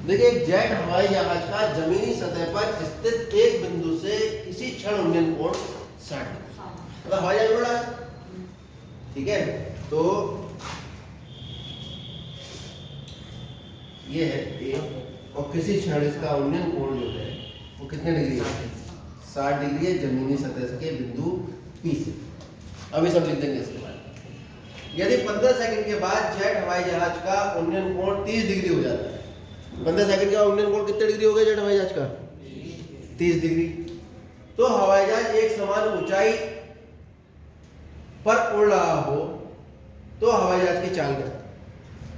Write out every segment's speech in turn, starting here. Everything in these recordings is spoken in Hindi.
देखिए जेट हवाई जहाज का जमीनी सतह पर स्थित एक बिंदु से किसी क्षण उन्नयन कोण 60 डिग्री, हवाई जहाज उड़ रहा है, ठीक है। तो ये है ए और किसी क्षण इसका उन्नयन कोण जो है वो कितने डिग्री है? 60 डिग्री है जमीनी सतह के बिंदु P से। अभी सब लिख देंगे इसके बाद। यदि 15 सेकंड के बाद जेट हवाई जहाज का उन्नयन कोण 30 डिग्री हो जाता है, 15 सेकंड का उन्नयन कोण कितने डिग्री हो गया जेट हवाई जहाज का? 30 डिग्री। तो हवाई जहाज एक समान ऊंचाई पर उड़ रहा हो तो हवाई जहाज की चाल करता है।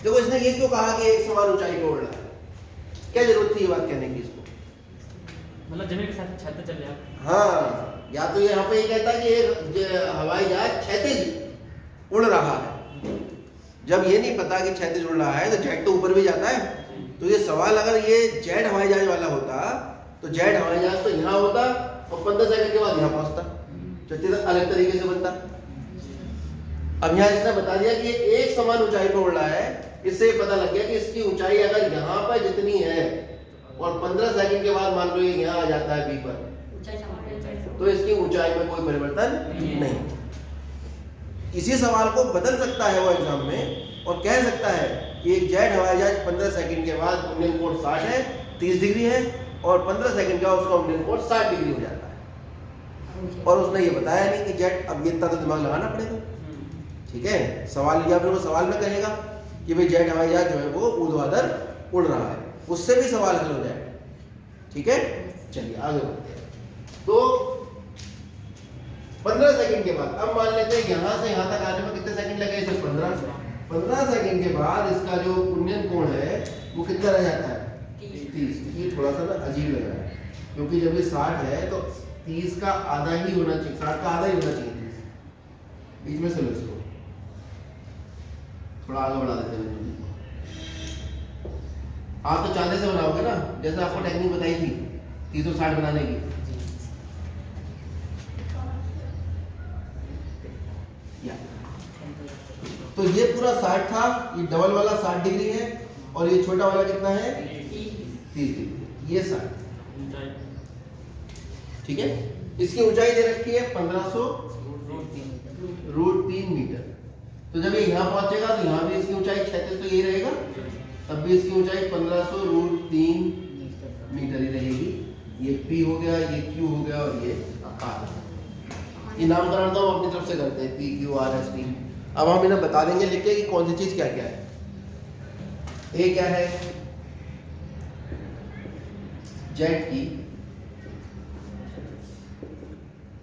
देखो इसने ये क्यों कहा कि एक समान ऊंचाई पर उड़ रहा है? क्या जरूरत थी ये बात कहने की इसको? मतलब जमीन के साथ छत चल रहा है। हाँ, या तो यहाँ पे ये कहता है कि हवाई जहाज क्षैतिज उड़ रहा है। जब ये नहीं पता कि क्षैतिज उड़ रहा है तो जेट तो ऊपर भी जाता है। तो ये सवाल अगर ये जेट हवाई जहाज वाला होता तो जेट हवाई जहाज तो यहाँ होता और 15 सेकंड के बाद यहाँ पहुंचता, तो अलग तरीके से बनता। अब यहाँ इसने बता दिया कि एक समान ऊंचाई पर उड़ रहा है, इससे पता लग गया कि इसकी ऊंचाई अगर यहाँ पर जितनी है और 15 सेकंड के बाद मान लो ये यहाँ आ जाता है बी पर, तो इसकी ऊंचाई में कोई परिवर्तन नहीं। इसी सवाल को बदल सकता है वो एग्जाम में और कह सकता है कि एक जेट हवाई जहाज 15 सेकंड के बाद उन्नयन कोण 60 है, 30 डिग्री है और 15 सेकंड का उसका उन्नयन कोण 60 डिग्री हो जाता है। और उसने ये बताया नहीं कि जेट, अब ये इतना तो दिमाग लगाना पड़ेगा, ठीक है। सवाल या फिर वो सवाल में कहेगा कि भाई जेट हवाई जहाज जो है वो ऊर्ध्वाधर उड़ रहा है, उससे भी सवाल हल हो जाएगा, ठीक है। चलिए आगे बढ़ते हैं। तो 15 सेकंड के बाद अब मान लेते हैं यहां से यहां तक आने में कितने सेकंड लगे? सिर्फ 15 सेकंड के बाद इसका जो उन्नयन कोण है वो कितना रह जाता है? 30। ये थोड़ा सा ना अजीब लग रहा है क्योंकि जब ये 60 है तो 30 का आधा ही होना चाहिए, 60 का आधा ही होना चाहिए 30। बीच में से लो इसको, थोड़ा आगे बढ़ा देते हैं। आप तो चांदे से बनाओगे ना, जैसे आपको टेक्निक बताई थी 360 बनाने की। तो ये पूरा 60 था, ये डबल वाला 60 डिग्री है और ये छोटा वाला कितना है? 30 डिग्री। ये 60, ठीक है। इसकी ऊंचाई दे रखी है 1500 √3 मीटर। तो जब ये यहाँ पहुंचेगा तो यहाँ भी इसकी ऊंचाई 36 तो यही रहेगा, तब भी इसकी ऊंचाई 1500 √3 मीटर ही रहेगी। ये P हो गया, ये Q हो गया और ये R। ये नामकरण तो हम अपनी तरफ से करते हैं, P Q R S T। अब हम इन्हें बता देंगे लिख के कि कौन सी चीज क्या क्या है। ए क्या है? जेट की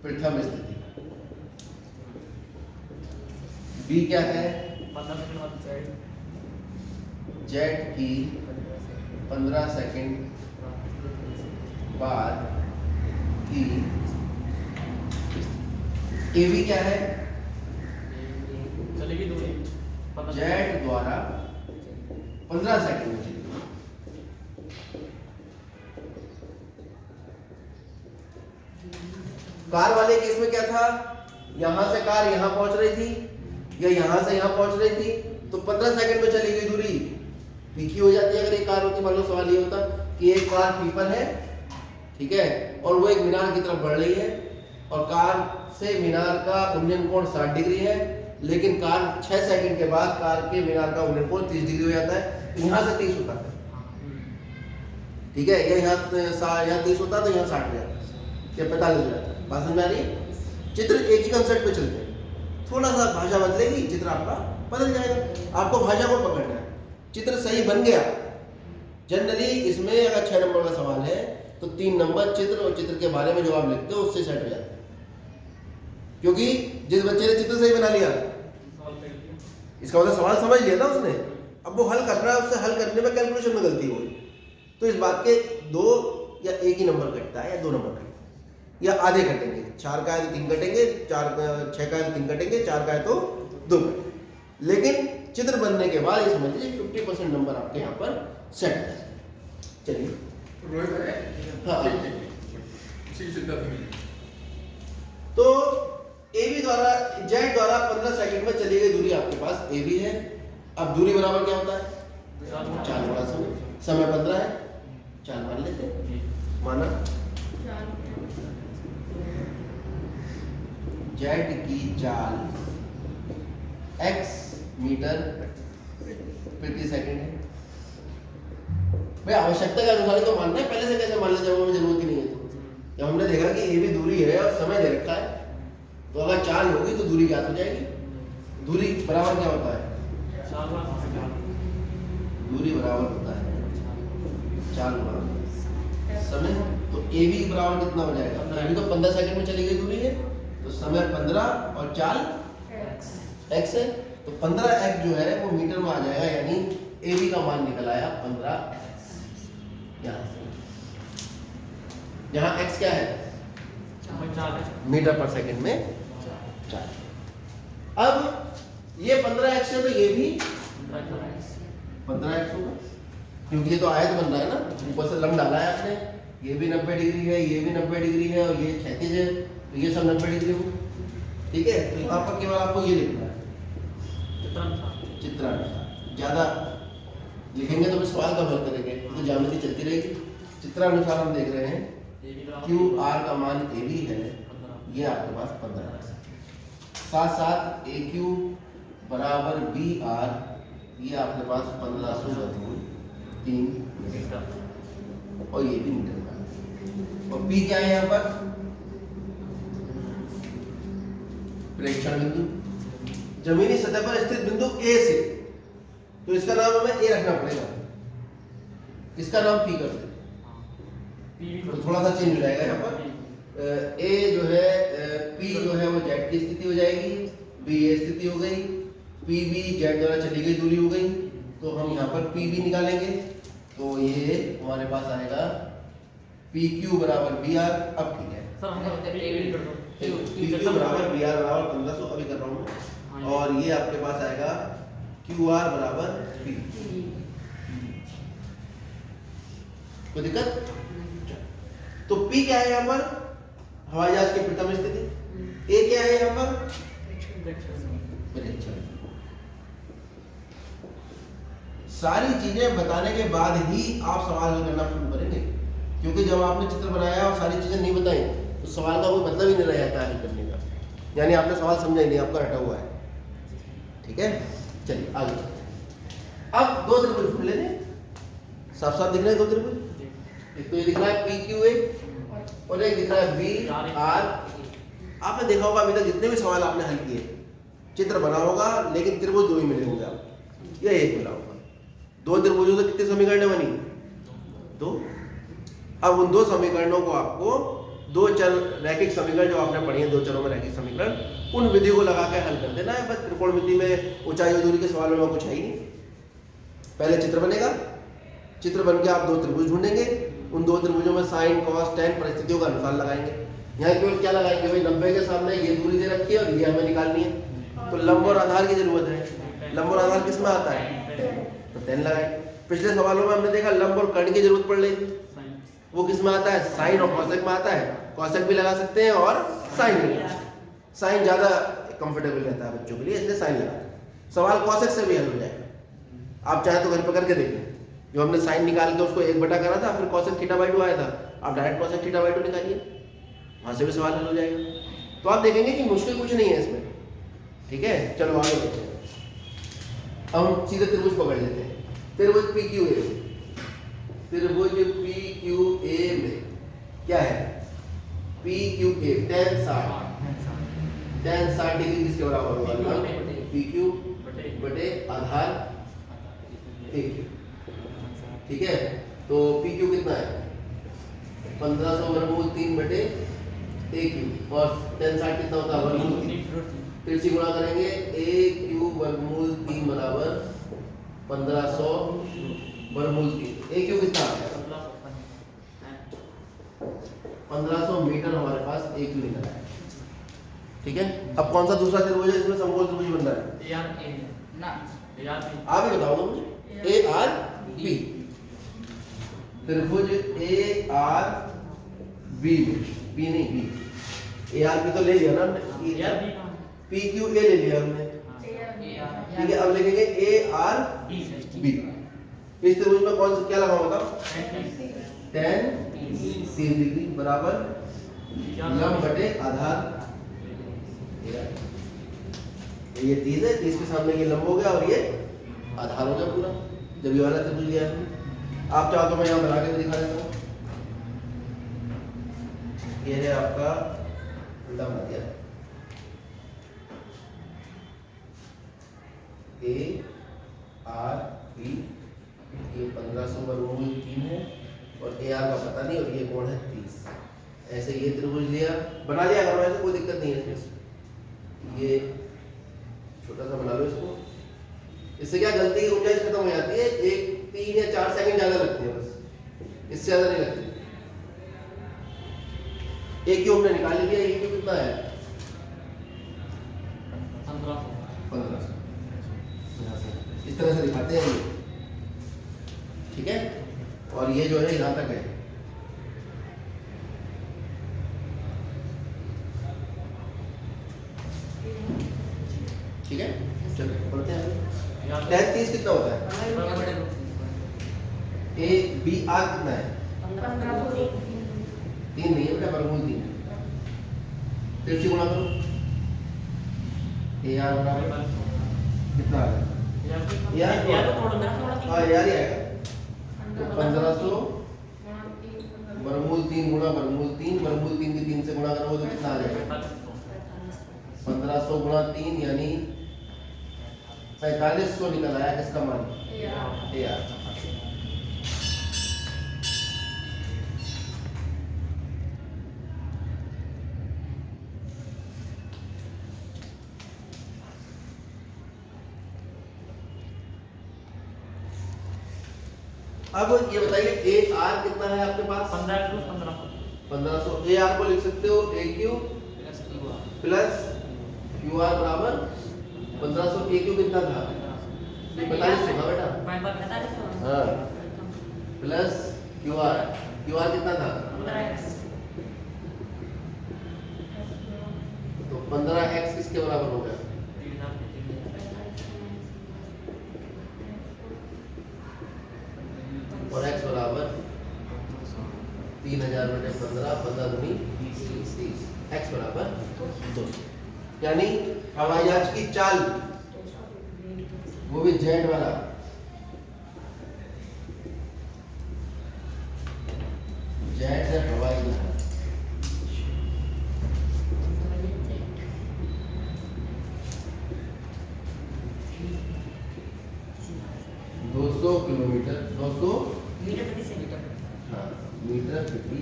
प्रथम स्थिति। बी क्या है? जेट की 15 सेकंड बाद की। ए बी क्या है? चलेगी दूरी जेट द्वारा 15 सेकंड में चलेगी। कार वाले केस में क्या था? यहां से कार यहां पहुंच रही थी या यहां से यहां पहुंच रही थी तो 15 सेकंड में चली गई दूरी पीकी हो जाती है। अगर एक कार होती, मान लो सवाल ये होता कि एक कार पी पर है, ठीक है, और वो एक मीनार की तरफ बढ़ रही है और कार से मीनार का उन्नयन कोण 60 डिग्री है, लेकिन कार 6 सेकंड के बाद कार के मीनार का उन्नयन कोण 30 डिग्री हो जाता है। यहाँ से 30 होता है, ठीक है, यहाँ 30 होता तो यहाँ 60 हो जाता है, 45 हो जाता है। बात समझ आ रही है? चित्र एक ही कंसेप्ट पे चलते हैं, थोड़ा सा भाषा बदलेगी, चित्र आपका बदल जाएगा। आपको भाषा को पकड़ना है। चित्र सही बन गया, जनरली इसमें अगर 6 नंबर का सवाल है तो 3 नंबर चित्र और चित्र के बारे में जो आप लिखते हो उससे सेट हो जाता है, क्योंकि जिस बच्चे ने चित्र सही बना लिया इसका मतलब सवाल समझ लिया ना उसने, अब वो हल कर रहा है, उससे हल करने में कैलकुलेशन में गलती हुई तो इस बात के 2 या 1 ही नंबर कटता है या 2 नंबर कटता है या आधे कटेंगे। 4 का है तो 3 कटेंगे, 6 का है तो 3 कटेंगे, 4 का है तो 2 कटेंगे। लेकिन चित्र बनने के बाद ये समझ लीजिए 50% नंबर आपके यहाँ पर सेट है। चलिए तो AB द्वारा जेट द्वारा 15 सेकंड में चली गई दूरी आपके पास AB है। अब दूरी बराबर क्या होता है? 4 गुणा समय 15 है, चाल मान लेते हैं। जी माना जेड की चाल x मीटर प्रति सेकंड है। भाई आवश्यकता के अनुसार तो मानना है, पहले से कैसे मान ले जब हमें जरूरत ही नहीं है। तो जब हमने देखा कि ये भी दूरी है और समय दे रखा है, तो अगर चाल होगी तो दूरी ज्ञात हो जाएगी। दूरी बराबर क्या होता है? दूरी बराबर होता है चाल बराबर समय। तो ए बी बराबर कितना हो जाएगा? अभी तो 15 सेकंड में चली गई दूरी है, तो समय 15 और चाल x है, तो 15x जो है वो मीटर में आ जाएगा, यानी ए बी का मान निकल आया 15x। यहाँ से यहाँ x क्या है? मीटर पर सेकंड में चाल। अब ये 15x है तो ये भी 15x होगा, क्योंकि ये तो आयत बन रहा है ना, ऊपर से लंब डाला है आपने। ये भी 90 डिग्री है, ये भी 90 डिग्री है और ये क्षैतिज है, तो ये सब 90 डिग्री हो। ठीक है, तो यहाँ पर केवल आपको ये लिखना है चित्रानुसार। ज्यादा लिखेंगे तो फिर सवाल कब हल करेंगे, तो ज्यामिति चलती रहेगी। चित्रानुसार हम देख रहे हैं क्यू आर का मान ए बी है, ये आपके पास 15 है। साथ साथ ए क्यू बराबर बी आर, ये आपके पास 1500/3 मीटर, और ये भी मीटर का। और पी क्या है यहाँ पर? प्रेक्षण बिंदु, जमीनी सतह पर स्थित बिंदु ए से, तो इसका नाम हमें ए रखना पड़ेगा, इसका नाम पी कर दे, तो थोड़ा सा चेंज हो जाएगा यहाँ पर। ए जो है पी जो है वो जेड की स्थिति हो जाएगी, बी ए स्थिति हो गई, पी बी जेड द्वारा चली गई दूरी हो गई, तो हम यहाँ पर पी बी निकालेंगे, तो ये हमारे पास आएगा पी क्यू बराबर बी आर। अब ठीक है सर, हम पी क्यू बराबर बी आर बराबर 1500 अभी कर रहा हूँ मैं, और ये आपके पास आएगा क्यू आर बराबर पी। कोई दिक्कत? तो पी क्या है यहाँ पर? हवाई जहाज की प्रथम स्थिति। ए क्या है यहाँ पर? प्रेक्षण। सारी चीजें बताने के बाद ही आप सवाल हल करना शुरू करेंगे, क्योंकि जब आपने चित्र बनाया और सारी चीजें नहीं बताई तो सवाल का कोई मतलब ही नहीं रह जाता हल करने का, यानी आपने सवाल समझा ही नहीं, आपका रटा हुआ है। ठीक है, चलिए आगे। अब दो त्रिभुज ढूंढ लेंगे, साफ साफ दिख रहे हैं दो त्रिभुज। एक तो ये दिख रहा है पी क्यू ए और एक दिख रहा है बी आर। आपने देखा होगा अभी तक जितने भी सवाल आपने हल किए, चित्र बना होगा लेकिन त्रिभुज दो ही मिले होंगे आपको, या एक मिला होगा। दो त्रिभुजों से कितने समीकरण बनी? दो। अब उन दो समीकरणों को आपको दो चर रैखिक समीकरण जो आपने पढ़ी है, दो चरों में रैखिक समीकरण, उन विधि को लगा के हल कर देना है। बस त्रिकोणमिति में ऊंचाई और दूरी के सवाल में कुछ है ही नहीं। पहले चित्र बनेगा, चित्र बन के आप दो त्रिभुज ढूंढेंगे, उन दो त्रिभुजों में साइन कॉस टेन परिस्थितियों का अनुसार लगाएंगे। यहाँ केवल क्या लगाएंगे भाई? 90 के सामने ये दूरी दे रखी है और ये हमें निकालनी है, तो लंब और आधार की जरूरत है। लंब और आधार किस में आता है? तो 10 लगाए। पिछले सवालों में हमने देखा लंब और कर्ण की जरूरत पड़ रही थी, वो किस में आता है? साइन और कॉसेक में आता है। कॉसेक भी लगा सकते हैं और साइन भी लगा सकते हैं। साइन ज्यादा कंफर्टेबल रहता है बच्चों के लिए, इसलिए साइन लगा। सवाल कॉसेक से भी हल हो जाएगा, आप चाहे तो घर पर करके देखें। जो हमने साइन निकाल के उसको 1 बटा करा था, फिर कॉसेक थीटा/2 आया था, आप डायरेक्ट कॉसेक थीटा/2 निकालिए, वहां से भी सवाल हल हो जाएगा। तो आप देखेंगे कि मुश्किल कुछ नहीं है इसमें। ठीक है, चलो आगे बढ़ते हैं। अब हम सीधे त्रिभुज पकड़ लेते हैं। त्रिभुज पी क्यू ए, त्रिभुज पी क्यू ए में क्या है? P Q A tan 60 degree किसके बराबर होगा? पी क्यू बटे आधार ए क्यू। ठीक है, तो पी क्यू कितना है? 1500/3 बटे ए क्यू, और tan 60 कितना होता है? वर्गमूल 3। फिर से गुणा करेंगे, ए क्यू वर्गमूल 3 बराबर 1500/3। ए क्यू कितना है? 1500 मीटर हमारे पास ए क्यू निकला है। ठीक है, अब कौन सा दूसरा त्रिभुज है इसमें समकोण त्रिभुज बन रहा है? आप ही बताओ मुझे। ए आर बी, त्रिभुज ए आर बी, बी नहीं बी, ए आर बी तो ले लिया ना, पी क्यू ए ले लिया हमने। ठीक है, अब लिखेंगे ए आर बी। इस त्रिभुज में कौन सा क्या लगाऊं बताओ? 10 30 30 डिग्री बराबर लंब बटे आधार। ये 30 है, 30 के सामने ये लंब हो गया और ये आधार हो गया पूरा, जब ये वाला त्रिभुज लिया है। आप चाहो तो मैं यहाँ बना के दिखा देता हूँ। ये है आपका उल्टा बना दिया, ए आर बी, ये 1500 वर्गमूल 3 है और ए आर का पता नहीं, और ये कोण है 30। ऐसे ये त्रिभुज लिया, बना लिया करो, ऐसे कोई दिक्कत नहीं है इसमें। ये छोटा सा बना लो इसको, इससे क्या गलती की गुंजाइश खत्म हो जाती है। 1 3 या 4 सेकंड ज्यादा लगते हैं, बस इससे ज्यादा नहीं लगते। एक क्यूब हमने निकाल लिया, ये क्यूब कितना है? 1500। इस तरह से दिखाते हैं ये, ठीक है। और ये जो है यहाँ तक है, ठीक है। चलो पढ़ते हैं। 10 30 कितना होता है? ए बी आर कितना है? 3 नहीं है बेटा, वर्गमूल 3। फिर से गुणा करो, ए आर बराबर कितना आ गया? यार हाँ यार ही आएगा। तो 1500 वर्गमूल 3 गुणा वर्गमूल 3, वर्गमूल 3 की 3 से गुणा करोगे तो कितना आ जाएगा? 1500 गुणा 3 यानी 4500 निकल आया। किसका मान? A R. अब ये बताइए ए आर कितना है आपके पास? 1500। ए आर को लिख सकते हो ए क्यू प्लस क्यू आर बराबर 1500। ए क्यू कितना था? 4500 था बेटा, हाँ, प्लस क्यू आर कितना था? तो 15x किसके बराबर हो गया? और x बराबर 3000 बटे 15, 15 दूनी 30, x बराबर 200। यानी हवाई जहाज की चाल, वो भी जेट वाला, जेट है हवाई जहाज, 200 किलोमीटर, 200 हाँ मीटर प्रति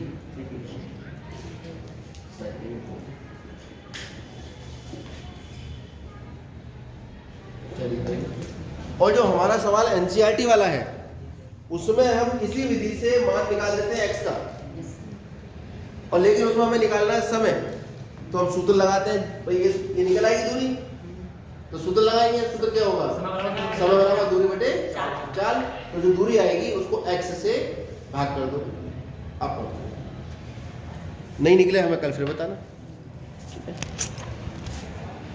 सेकंड। चलिए, और जो हमारा सवाल एनसीईआरटी वाला है उसमें हम इसी विधि से मान निकाल देते हैं x का, और लेकिन उसमें हमें निकालना है समय। तो हम सूत्र लगाते हैं, भाई ये निकल आएगी दूरी, तो सूत्र लगाएंगे। सूत्र क्या होगा? समय बराबर दूरी बटे चाल। तो जो दूरी आएगी उसको x से भाग कर दो। आप नहीं निकले हमें कल फिर बताना, ठीक है।